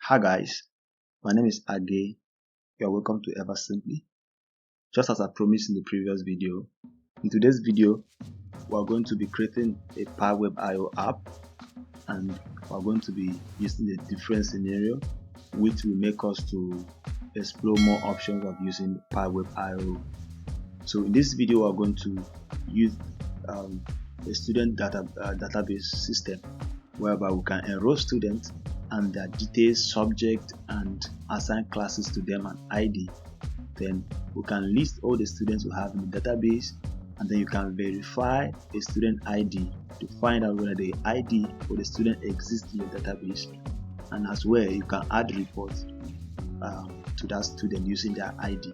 Hi guys, my name is Age. You are welcome to Ever Simply. Just as I promised in the previous video, in today's video we are going to be creating a Pywebio app, and we are going to be using a different scenario which will make us to explore more options of using Pywebio. So in this video we are going to use a student database system whereby we can enroll students and their details, subject, and assign classes to them an ID. Then we can list all the students we have in the database, and then you can verify a student ID to find out whether the ID for the student exists in the database, and as well you can add reports to that student using their ID,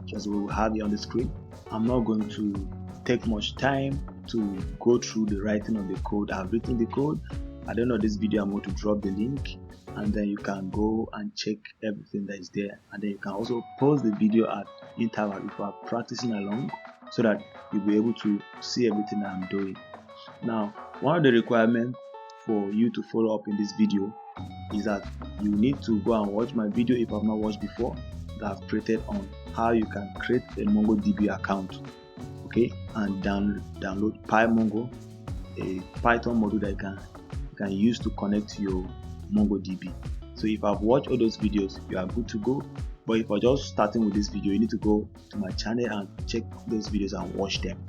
just we will have here on the screen. I'm not going to take much time to go through the writing of the code. I've written the code. At the end of this video, I'm going to drop the link, and then you can go and check everything that is there, and then you can also pause the video at interval if you are practicing along, so that you'll be able to see everything that I'm doing. Now, one of the requirements for you to follow up in this video is that you need to go and watch my video if you have not watched before, that I've created on how you can create a MongoDB account, okay, and download PyMongo, a Python module that you can use to connect to your MongoDB. So if I've watched all those videos, you are good to go. But if you're just starting with this video, you need to go to my channel and check those videos and watch them.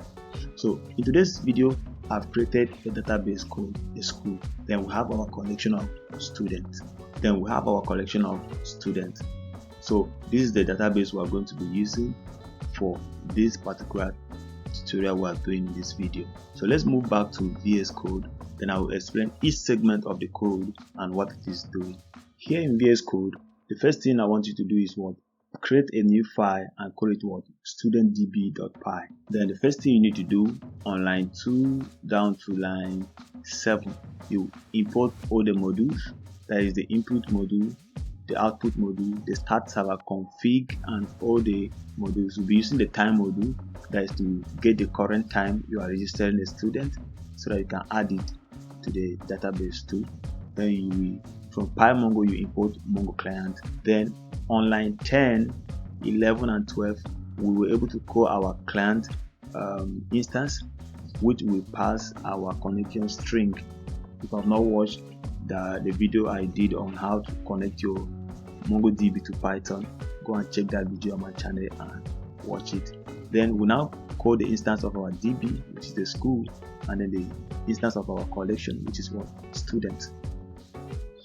So in today's video, I've created a database called a school. Then we have our collection of students. So this is the database we are going to be using for this particular tutorial we are doing in this video. So let's move back to VS Code. Then I will explain each segment of the code and what it is doing. Here in VS Code, the first thing I want you to do is what? Create a new file and call it what? studentdb.py. Then the first thing you need to do on line 2 down to line 7, you import all the modules. That is the input module, the output module, the start server config, and all the modules. We'll be using the time module, that is to get the current time you are registering a student, so that you can add it to the database too. Then you will, from PyMongo, you import Mongo client. Then on line 10, 11, and 12, we were able to call our client instance, which will pass our connection string. If you have not watched the video I did on how to connect your MongoDB to Python, go and check that video on my channel and watch it. Then we now call the instance of our DB, which is the school, and then the instance of our collection, which is what? Students.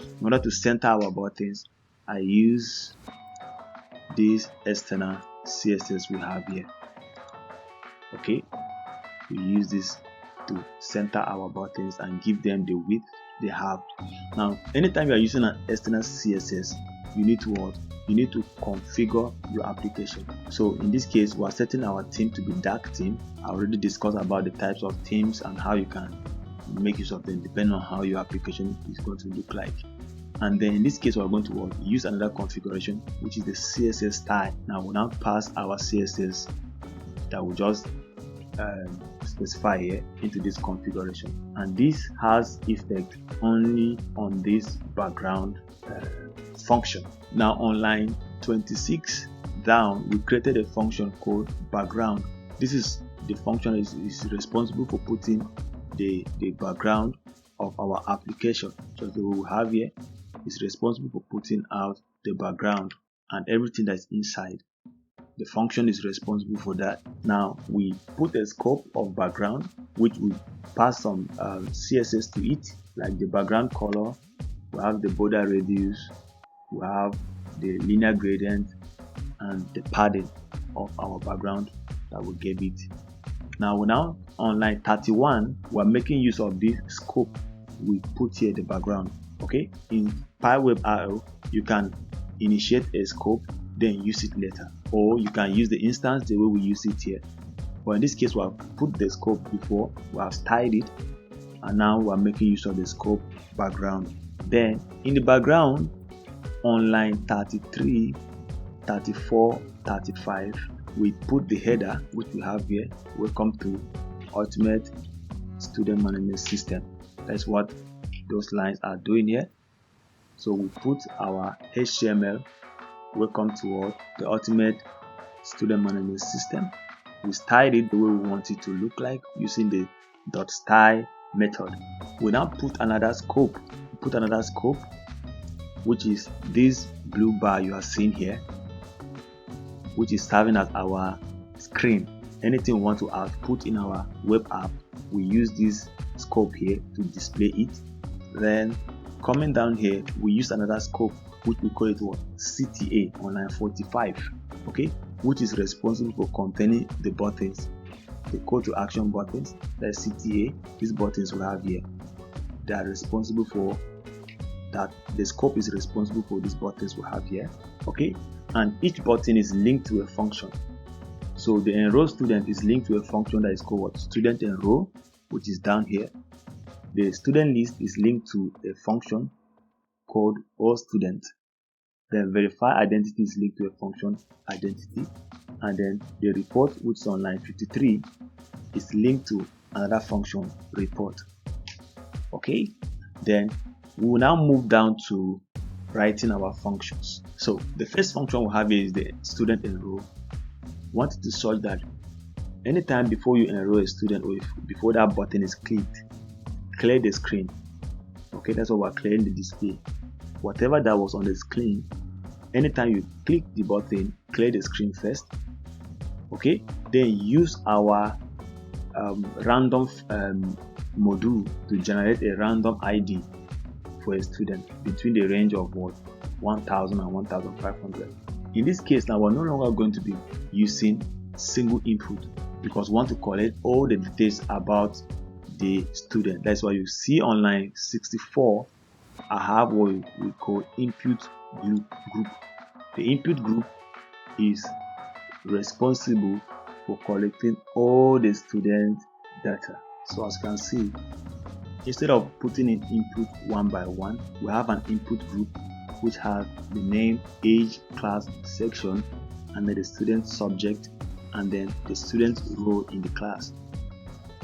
In order to center our buttons, I use this external CSS we have here. Okay, we use this to center our buttons and give them the width they have. Now, anytime you are using an external CSS, you need to what? You need to configure your application. So in this case, we are setting our theme to be dark theme. I already discussed about the types of themes and how you can make use of them depending on how your application is going to look like. And then in this case, we are going to use another configuration, which is the CSS style. Now we'll now pass our CSS that we just specify here into this configuration, and this has effect only on this background function. Now on line 26 down, we created a function called background. This is the function is responsible for putting the background of our application. Just the way we have here is responsible for putting out the background and everything that's inside. The function is responsible for that. Now we put a scope of background, which we pass some CSS to it, like the background color. We have the border radius, we have the linear gradient, and the padding of our background that we gave it. Now on line 31, we're making use of this scope we put here, the background. Okay, in Pywebio, you can initiate a scope, then use it later, or you can use the instance the way we use it here. But in this case, we have put the scope before, we have styled it, and now we are making use of the scope background. Then in the background, on line 33, 34, 35, we put the header, which we have here. Welcome to Ultimate Student Management System. That's what those lines are doing here. So we put our HTML, welcome to what the ultimate student management system. We styled it the way we want it to look like using the .style method. We now put another scope. Which is this blue bar you are seeing here, which is serving as our screen. Anything we want to output in our web app, we use this scope here to display it. Then coming down here, we use another scope which we call it what? CTA on line 45, okay, which is responsible for containing the buttons, the call to action buttons. That's CTA. These buttons we have here, they are responsible for that. The scope is responsible for these buttons we have here, okay, and each button is linked to a function. So the enroll student is linked to a function that is called what? Student enroll, which is down here. The student list is linked to a function called all student. Then verify identity is linked to a function identity, and then the report, which is on line 53, is linked to another function report. Okay, then we will now move down to writing our functions. So the first function we have is the student enroll. Want it to such that anytime before you enroll a student, or if before that button is clicked, clear the screen. Okay, that's what we're clearing the display. Whatever that was on the screen, anytime you click the button, clear the screen first. Okay, then use our random module to generate a random ID for a student between the range of what 1000 and 1500. In this case, now we're no longer going to be using single input because we want to collect all the details about the student. That's why you see on line 64 I have what we call input group. The input group is responsible for collecting all the student data. So as you can see, instead of putting in input one by one, we have an input group which has the name, age, class, section, and then the student subject, and then the student role in the class.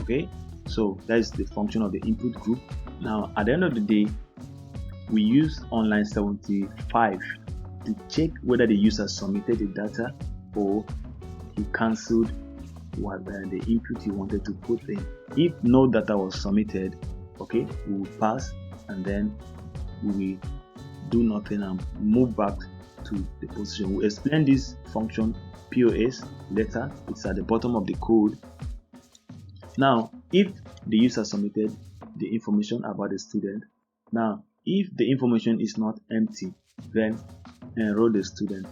Okay, so that is the function of the input group. Now at the end of the day, we use on line 75 to check whether the user submitted the data or he cancelled what the input he wanted to put in. If no data was submitted, okay, we will pass, and then we will do nothing and move back to the position. We'll explain this function POS later. It's at the bottom of the code. Now if the user submitted the information about the student, now if the information is not empty, then enroll the student.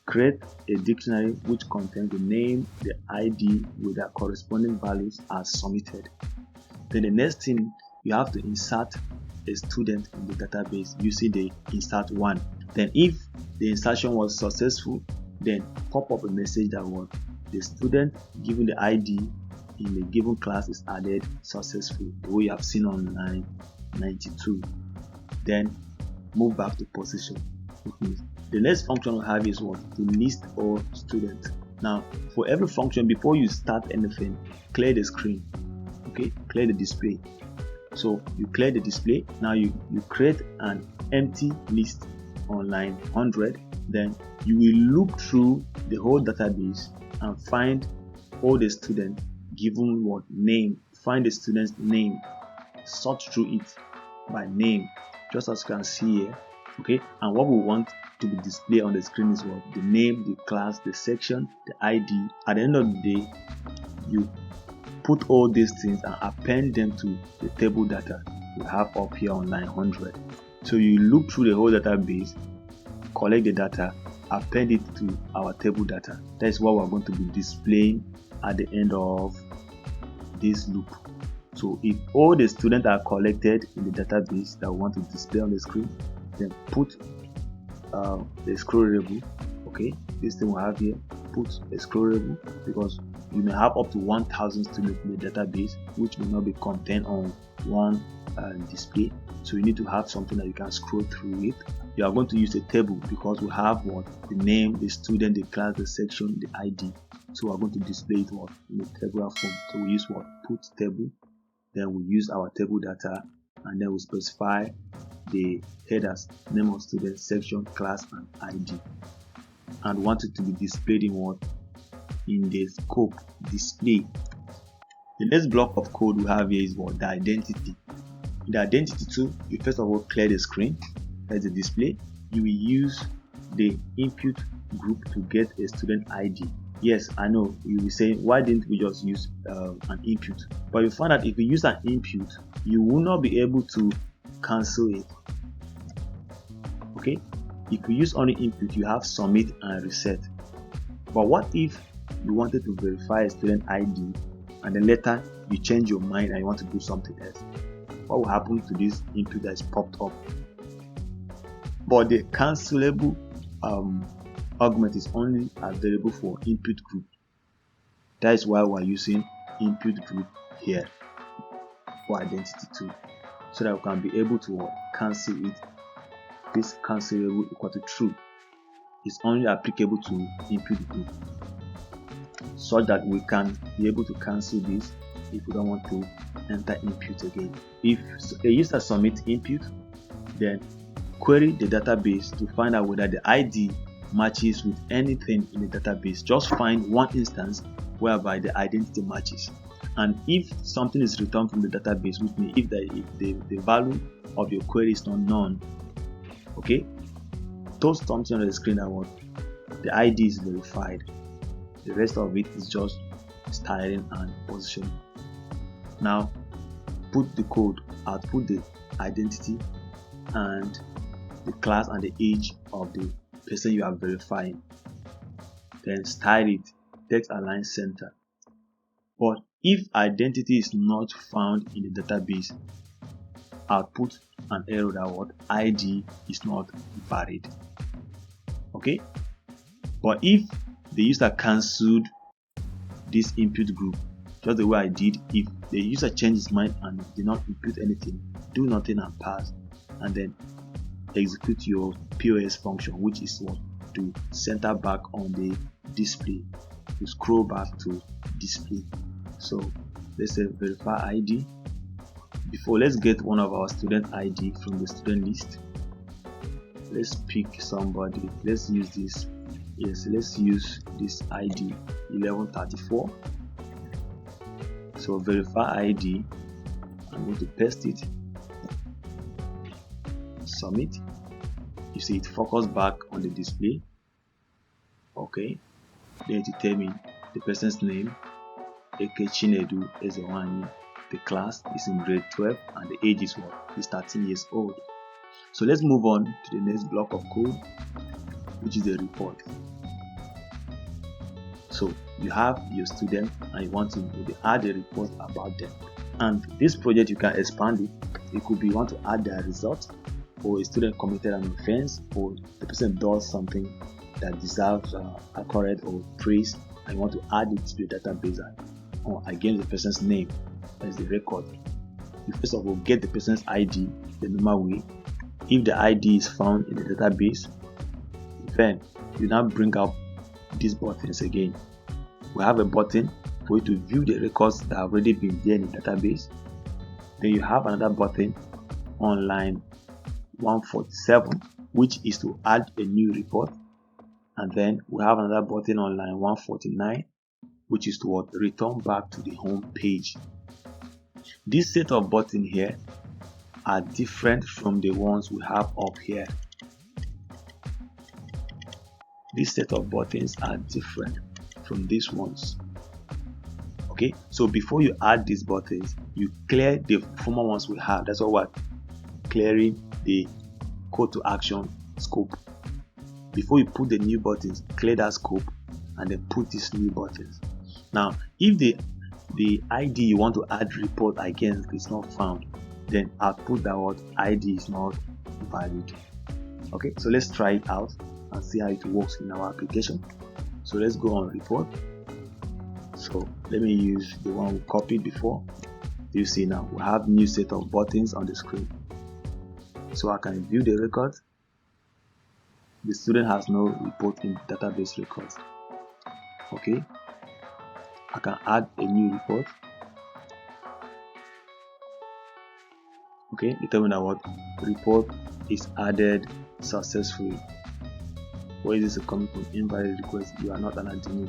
Create a dictionary which contains the name, the ID with their corresponding values as submitted. Then the next thing, you have to insert a student in the database using the insert one. Then if the insertion was successful, then pop up a message that was the student given the ID in the given class is added successfully, the way you have seen on line 92. Then move back to position. The next function we have is what? To list all students. Now for every function, before you start anything, clear the screen. Okay, clear the display. So you clear the display. Now you create an empty list on line 100. Then you will look through the whole database and find all the students given what name. Find the student's name, search through it by name, just as you can see here. Okay, and what we want to be displayed on the screen is what? The name, the class, the section, the ID. At the end of the day, you put all these things and append them to the table data we have up here on line 100. So you look through the whole database, collect the data, append it to our table data. That is what we're going to be displaying at the end of this loop. So if all the students are collected in the database that we want to display on the screen, then put the scrollable. Okay, this thing we have here, put a scrollable, because you may have up to 1000 students in the database which may not be contained on one display. So you need to have something that you can scroll through it. You are going to use a table because we have what? The name, the student, the class, the section, the ID. So we're going to display it what? In a tabular form. So we use what? Put table. Then we use our table data, and then we specify the headers, name of student, section, class, and ID, and want it to be displayed in what? In the scope display. The next block of code we have here is what? The identity. In the identity too, you first of all clear the screen. As a display, you will use the input group to get a student ID. Yes, I know you will say, why didn't we just use an input? But you find that if you use an input, you will not be able to cancel it. Okay, if you use only input, you have submit and reset. But what if you wanted to verify a student ID and then later you change your mind and you want to do something else? What will happen to this input that is popped up? But the cancelable argument is only available for input group. That is why we're using input group here for identity too, so that we can be able to cancel it. This cancelable equal to true is only applicable to input group, so that we can be able to cancel this if we don't want to enter input again. If a user submits input, then query the database to find out whether the ID matches with anything in the database. Just find one instance whereby the identity matches, and if something is returned from the database, which means if the value of your query is not known, okay, toast something on the screen that what the ID is verified. The rest of it is just styling and positioning. Now put the code, output the identity and the class and the age of the person you are verifying, then style it, text align center. But if identity is not found in the database, output an error that what ID is not valid. Okay, but if the user cancelled this input group just the way I did, if the user changed his mind and did not input anything, do nothing and pass, and then execute your POS function, which is what? To center back on the display, to scroll back to display. So let's say verify ID. Before, let's get one of our student ID from the student list. Let's pick somebody. Let's use this. Yes, let's use this ID 1134. So verify ID, I'm going to paste it, submit. You see it focus back on the display. Okay, then to tell me the person's name, Eke Chinedu Ezewani. The class is in grade 12 and the age is what? Is 13 years old. So let's move on to the next block of code, which is the report. So you have your student and you want to maybe add a report about them. And this project you can expand it. It could be you want to add their result, or a student committed an offense, or the person does something that deserves accurate or praise, and you want to add it to the database or against the person's name as the record. You first of all get the person's ID the normal way. If the ID is found in the database, then you now bring up these buttons again. We have a button for you to view the records that have already been there in the database. Then you have another button on line 147, which is to add a new report. And then we have another button on line 149, which is to return back to the home page. This set of buttons here are different from the ones we have up here. This set of buttons are different from these ones. Okay, so before you add these buttons, you clear the former ones we have. That's what we're clearing, the call to action scope. Before you put the new buttons, clear that scope and then put these new buttons. Now, if the ID you want to add report against is not found, then output that what ID is not valid. Okay, so let's try it out and see how it works in our application. So let's go on report. So let me use the one we copied before. You see now we have new set of buttons on the screen. So I can view the records. The student has no report in database records. Okay, I can add a new report. Okay, determine that what report is added successfully. Where is this coming from? Invalid request. You are not an admin.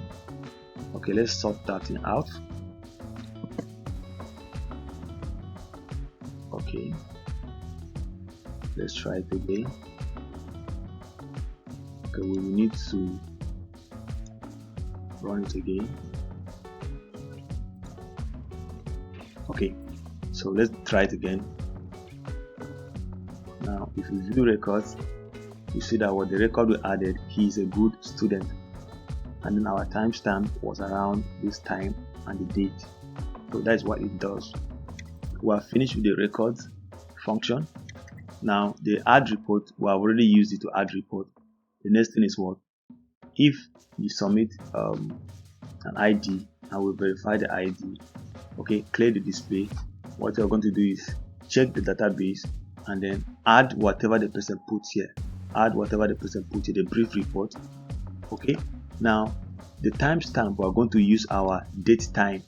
Okay, let's sort that thing out. Okay, let's try it again. Okay, we will need to run it again. Okay, so let's try it again. Now if you view records, you see that what the record we added, he is a good student, and then our timestamp was around this time and the date. So that's what it does. We are finished with the records function. Now the add report, we have already used it to add report. The next thing is what? If you submit an ID and we verify the ID, okay, clear the display. What you're going to do is check the database and then add whatever the person puts here. Add whatever the person puts here, the brief report. Okay, now the timestamp, we are going to use our date time.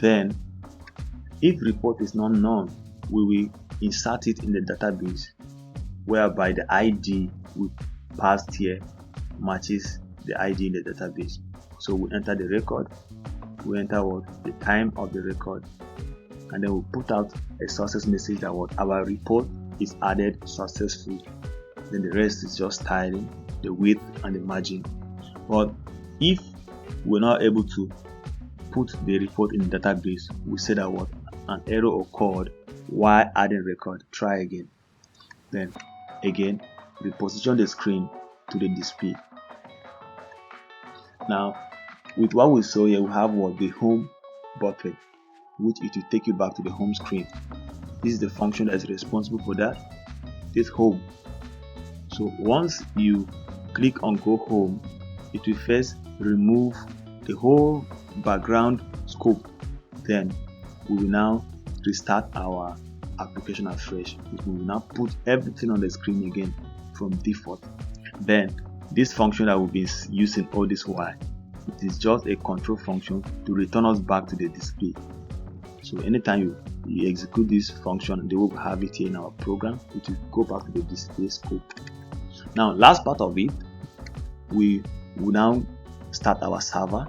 Then if report is not known, we will insert it in the database, whereby the ID we passed here matches the ID in the database. So we enter the record, we enter what? The time of the record, and then we put out a success message that what? Our report is added successfully. Then the rest is just styling, the width and the margin. But if we're not able to put the report in the database, we say that what? An error occurred while adding record. Try again. Then again, reposition the screen to the display. Now with what we saw here, we have what? The home button, which it will take you back to the home screen. This is the function that is responsible for that. This home. So once you click on go home, it will first remove the whole background scope. Then we will now restart our application afresh. We will now put everything on the screen again from default. Then this function that we've been using all this while, it is just a control function to return us back to the display. So anytime you execute this function, they will have it here in our program. It will go back to the display scope. Now last part of it, we will now start our server.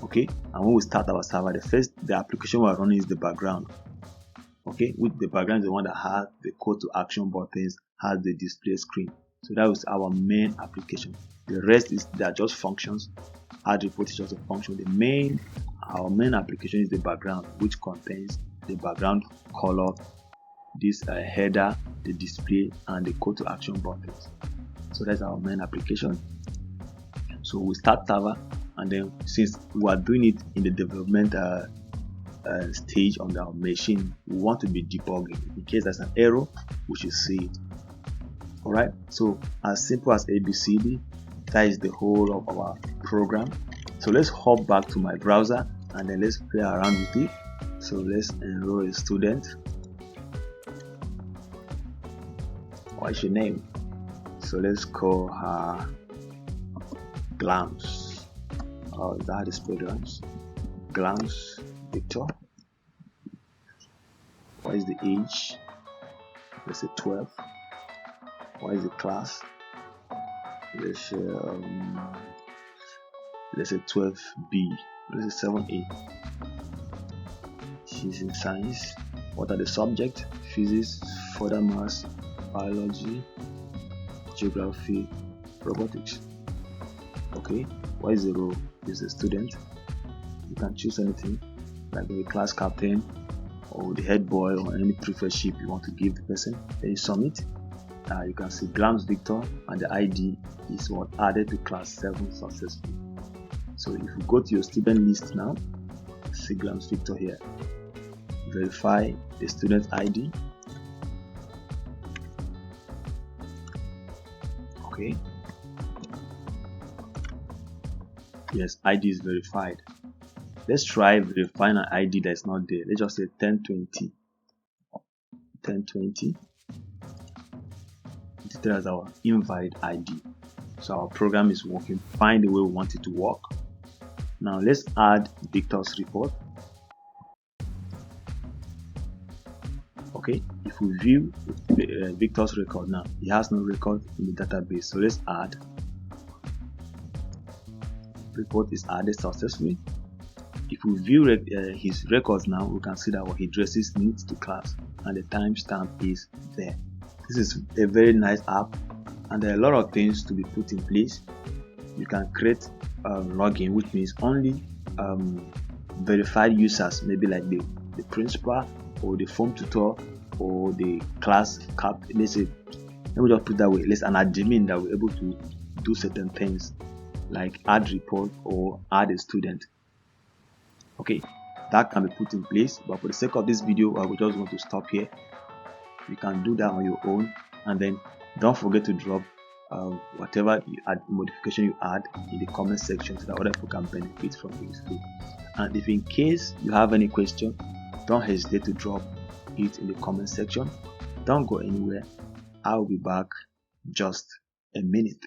Okay, and when we start our server, the application we are running is the background. Okay, with the background is the one that has the call to action buttons, has the display screen. So that was our main application. The rest they are just functions. Add report is just a function. Our main application is the background, which contains the background color, this header, the display, and the call to action buttons. So that's our main application. So we start server, and then since we are doing it in the development stage on our machine, we want to be debugging. In case there's an error, we should see it. Alright, so as simple as ABCD, that is the whole of our program. So let's hop back to my browser and then let's play around with it. So let's enroll a student. What's your name? So let's call her Glams. Oh, that is programs. Glams Victor. What is the age? Let's say 12. What is the class? Let's say 12B. Let's say 7A. She's in science. What are the subjects? Physics, further maths, biology, geography, robotics. Okay, what is the role? Is a student. You can choose anything, like the class captain or the head boy or any prefership you want to give the person. Then you submit. You can see Glams Victor, and the ID is what? Added to class 7 successfully. So if you go to your student list now, see Glams Victor here. Verify the student ID. Okay. Yes, ID is verified. Let's try verifying an ID that is not there. Let's just say 1020. 1020. It as our invalid ID. So our program is working fine the way we want it to work. Now let's add Victor's report. Okay, if if we view Victor's record now, he has no record in the database. So let's add. Report is added successfully. If we view his records now, we can see that he addresses needs to class and the timestamp is there. This is a very nice app, and there are a lot of things to be put in place. You can create login, which means only verified users, maybe like the principal or the form tutor or the class cap. Let's say, let me just put that way. Let's an admin that we're able to do certain things like add report or add a student. Okay, that can be put in place, but for the sake of this video, I will just want to stop here. You can do that on your own, and then don't forget to drop whatever modification you add in the comment section so that other people can benefit from this too. And if in case you have any question, don't hesitate to drop it in the comment section. Don't go anywhere. I'll be back just a minute.